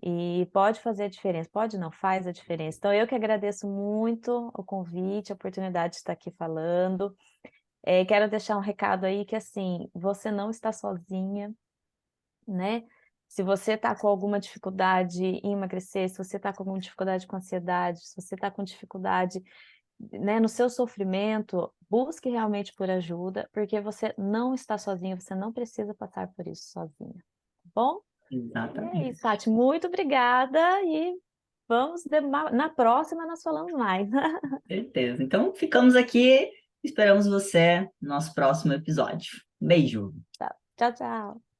e pode fazer a diferença. Pode não, faz a diferença. Então, eu que agradeço muito o convite, a oportunidade de estar aqui falando. Quero deixar um recado aí que, assim, você não está sozinha, né? Se você está com alguma dificuldade em emagrecer, se você está com alguma dificuldade com ansiedade, se você está com dificuldade, né, no seu sofrimento, busque realmente por ajuda, porque você não está sozinha, você não precisa passar por isso sozinha, tá bom? E é Exatamente. isso, Tati, muito obrigada e na próxima nós falamos mais. Certeza. Então, ficamos aqui. Esperamos você no nosso próximo episódio. Beijo. Tchau, tchau.